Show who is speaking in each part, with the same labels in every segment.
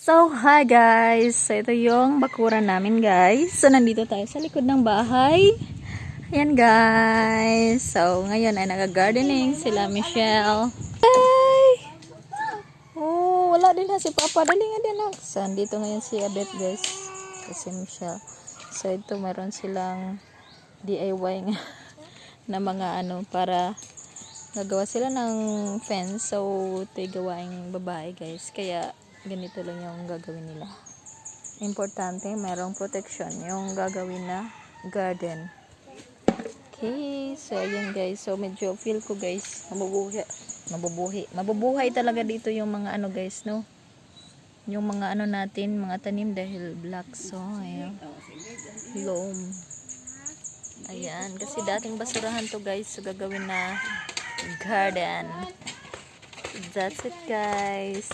Speaker 1: So, hi guys! So, ito yung bakuran namin guys. So, nandito tayo sa likod ng bahay. Ayan guys. So, ngayon ay nag-gardening sila Michelle. Hey! Oh, wala din na si Papa. Dali nga din na. So, nandito ngayon si Abet guys. Kasi Michelle. So, ito meron silang DIY nga na mga para gagawa sila ng fence. So, ito yung gawaing babae guys. Kaya, ganito lang yung gagawin nila. Importante, mayroong protection yung gagawin na garden. Okay, so ayan guys. So medyo feel ko guys, mabubuhay talaga dito yung mga guys, no? Yung mga natin, mga tanim dahil black soil. Loam. Ayan, kasi dating basurahan to guys. So gagawin na garden. That's it guys.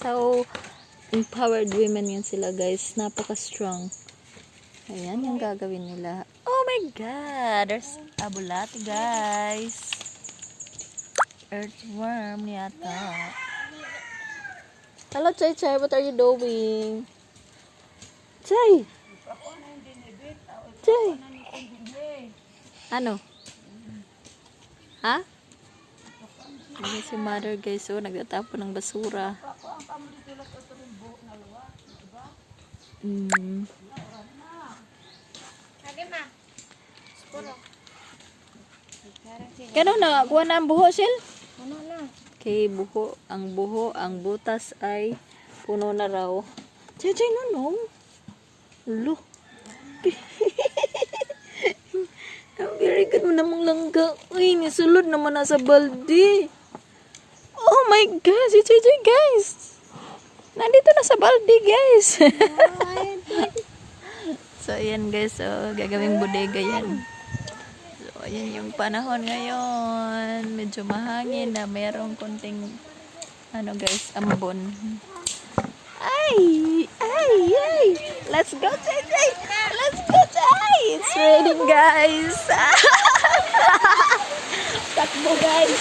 Speaker 1: So empowered women yun sila guys, napaka-strong. Ayan yung gagawin nila. Oh my god, there's abulati guys. Earthworm yata. Hello Chay Chay, what are you doing? Chay! Chay! Ano? Ha? Ayan si mother guys, so nagtatapon ng basura. Kano na? Kuha na ang buho, Sil?
Speaker 2: Ano na?
Speaker 1: Okay, buho. Ang butas ay puno na raw. Chay, nunong. Ulo. Very good mo namang langga. Uy, nisulod naman nasa balde. Oh my God, si Chay guys. Nandito na sa balde guys. So, ayan guys. So, gagawing bodega yan. So, ayan yung panahon ngayon. Medyo mahangin na merong konting guys, ambon. Ay! Let's go, Chay! Let's go, Chay! It's raining guys. Takbo guys.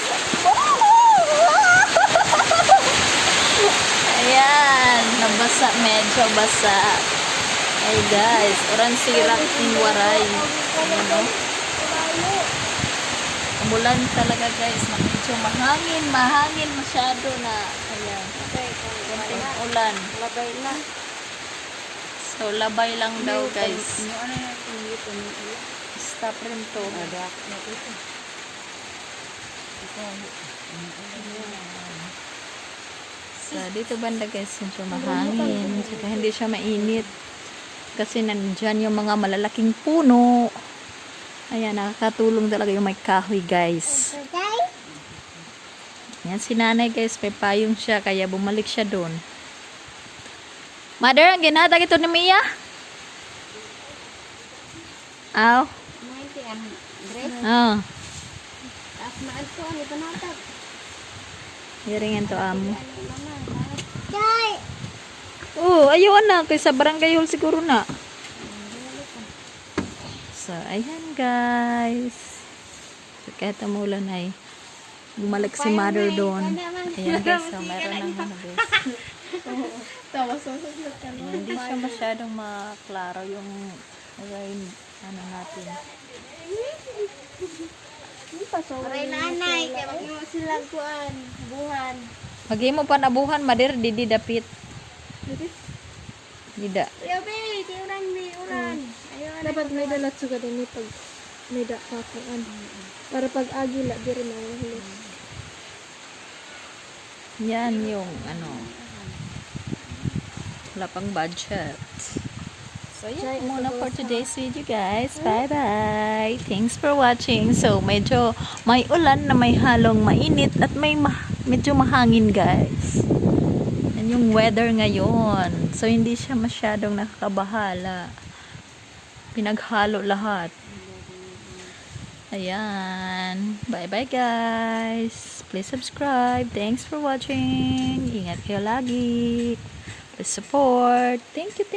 Speaker 1: Ayan, nabasa, medyo basa. Ay guys, oran sirak in waray. Ayan o. Umulan talaga guys, medyo mahangin masyado na. Ayan, konting ulan.
Speaker 2: Labay na.
Speaker 1: So, labay lang daw guys. Stop rin to. So, dito banda guys, medyo mahangin. Saka hindi siya mainit. Kasi nandyan yung mga malalaking puno. Ayan, nakakatulong talaga yung may kahoy guys. Yan si nanay guys, may payong siya. Kaya bumalik siya doon. Mother, ang ginhatag ito ni Mia? Aw? Oh.
Speaker 2: Asmaan ko, ano ito natag?
Speaker 1: Hiringan to amo.
Speaker 2: Chay!
Speaker 1: Oh, ayaw na. Kaysa barangay hall siguro na. So, ayan guys. So, kahit umulan ay bumalik si mother doon. Ayan guys. So, meron ng guys. Hindi siya masyadong maklaro yung natin.
Speaker 2: Aray nanay, kaya mag-iwa silang kuan, buhan.
Speaker 1: Mag-i mo pa nabuhan, madir, didi dapit. Dida.
Speaker 2: Yabe, di uran.
Speaker 3: Dapat may dalat suga din pag may dakakuan. Para pag agila di rin mahuhuli.
Speaker 1: Yan yung wala pang budget. So yan muna for today's video guys. Bye bye. Thanks for watching. So medyo may ulan na may halong mainit at may medyo mahangin guys. Yan yung weather ngayon. So hindi siya masyadong nakakabahala. Pinaghalo lahat. Ayan. Bye bye guys. Please subscribe. Thanks for watching. Ingat kayo lagi. Please support. Thank you.